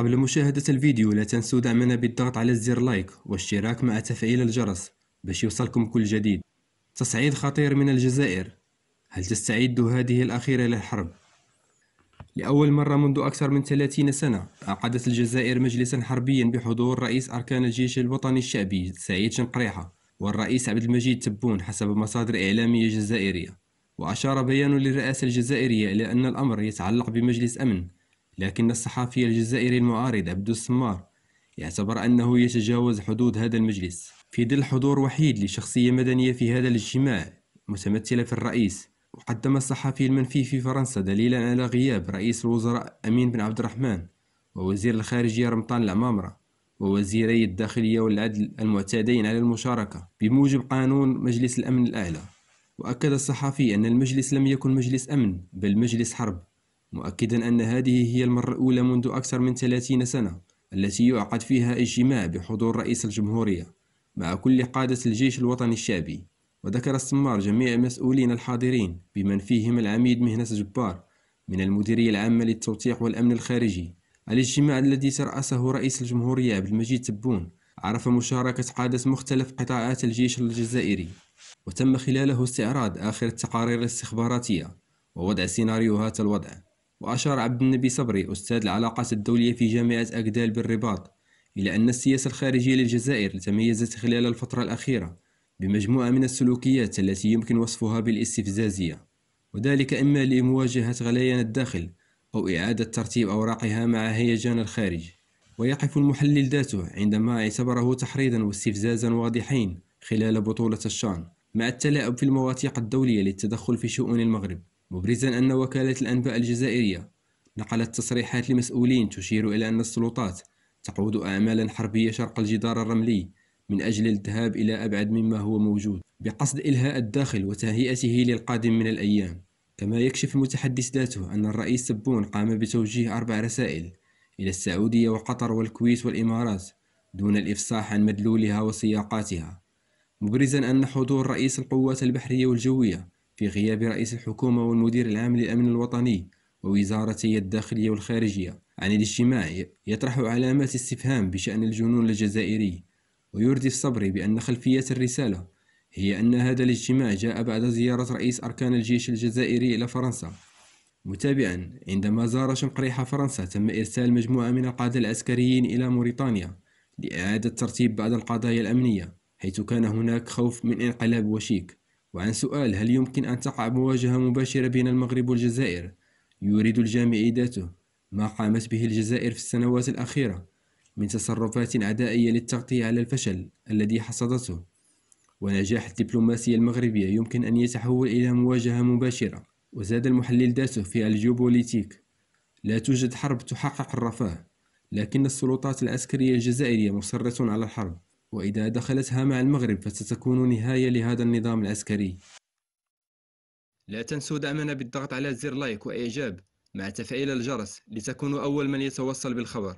قبل مشاهدة الفيديو لا تنسوا دعمنا بالضغط على زر لايك واشتراك مع تفعيل الجرس باش يوصلكم كل جديد. تصعيد خطير من الجزائر، هل تستعد هذه الأخيرة للحرب؟ لأول مرة منذ أكثر من 30 سنة عقدت الجزائر مجلسا حربيا بحضور رئيس أركان الجيش الوطني الشعبي سعيد شنقريحة والرئيس عبد المجيد تبون حسب مصادر إعلامية جزائرية. وأشار بيان للرئاسة الجزائرية إلى أن الأمر يتعلق بمجلس أمن، لكن الصحفي الجزائري المعارض عبد السمار يعتبر أنه يتجاوز حدود هذا المجلس في ظل حضور وحيد لشخصية مدنية في هذا الاجتماع متمثلة في الرئيس. وقدم الصحفي المنفي في فرنسا دليلا على غياب رئيس الوزراء أمين بن عبد الرحمن ووزير الخارجية رمضان العمامرة ووزيري الداخلية والعدل المعتادين على المشاركة بموجب قانون مجلس الأمن الأعلى. وأكد الصحفي أن المجلس لم يكن مجلس أمن بل مجلس حرب، مؤكدا أن هذه هي المرة الأولى منذ أكثر من 30 سنة التي يعقد فيها اجتماع بحضور رئيس الجمهورية مع كل قادة الجيش الوطني الشعبي. وذكر السمار جميع المسؤولين الحاضرين بمن فيهم العميد مهنة جبار من المديرية العامة للتوثيق والأمن الخارجي. الاجتماع الذي ترأسه رئيس الجمهورية عبد المجيد تبون عرف مشاركة قادة مختلف قطاعات الجيش الجزائري، وتم خلاله استعراض آخر التقارير الاستخباراتية ووضع سيناريوهات الوضع. وأشار عبد النبي صبري أستاذ العلاقات الدولية في جامعة أكدال بالرباط إلى أن السياسة الخارجية للجزائر تميزت خلال الفترة الأخيرة بمجموعة من السلوكيات التي يمكن وصفها بالاستفزازية، وذلك إما لمواجهة غليان الداخل أو إعادة ترتيب أوراقها مع هيجان الخارج. ويقف المحلل ذاته عندما اعتبره تحريضا واستفزازا واضحين خلال بطولة الشان مع التلاعب في المواثيق الدولية للتدخل في شؤون المغرب، مبرزا أن وكالة الأنباء الجزائرية نقلت تصريحات لمسؤولين تشير إلى أن السلطات تقود أعمالا حربية شرق الجدار الرملي من أجل الذهاب إلى أبعد مما هو موجود بقصد إلهاء الداخل وتهيئته للقادم من الأيام. كما يكشف المتحدث ذاته أن الرئيس تبون قام بتوجيه 4 رسائل إلى السعودية وقطر والكويت والإمارات دون الإفصاح عن مدلولها وسياقاتها، مبرزا أن حضور رئيس القوات البحرية والجوية في غياب رئيس الحكومة والمدير العام للأمن الوطني ووزارتي الداخلية والخارجية عن الاجتماع يطرح علامات استفهام بشأن الجنون الجزائري. ويردف صبري بأن خلفية الرسالة هي أن هذا الاجتماع جاء بعد زيارة رئيس أركان الجيش الجزائري إلى فرنسا. متابعا، عندما زار شنقريحة فرنسا تم إرسال مجموعة من القادة العسكريين إلى موريتانيا لإعادة ترتيب بعض القضايا الأمنية، حيث كان هناك خوف من انقلاب وشيك. وعن سؤال هل يمكن أن تقع مواجهة مباشرة بين المغرب والجزائر، يورد الجامعي ذاته ما قامت به الجزائر في السنوات الأخيرة من تصرفات عدائية للتغطية على الفشل الذي حصدته، ونجاح الدبلوماسية المغربية يمكن أن يتحول إلى مواجهة مباشرة. وزاد المحلل ذاته في الجيوبوليتيك: لا توجد حرب تحقق الرفاه، لكن السلطات العسكرية الجزائرية مصرة على الحرب، وإذا دخلتها مع المغرب فستكون نهاية لهذا النظام العسكري. لا تنسوا دعمنا بالضغط على زر لايك وإعجاب مع تفعيل الجرس لتكونوا أول من يتوصل بالخبر.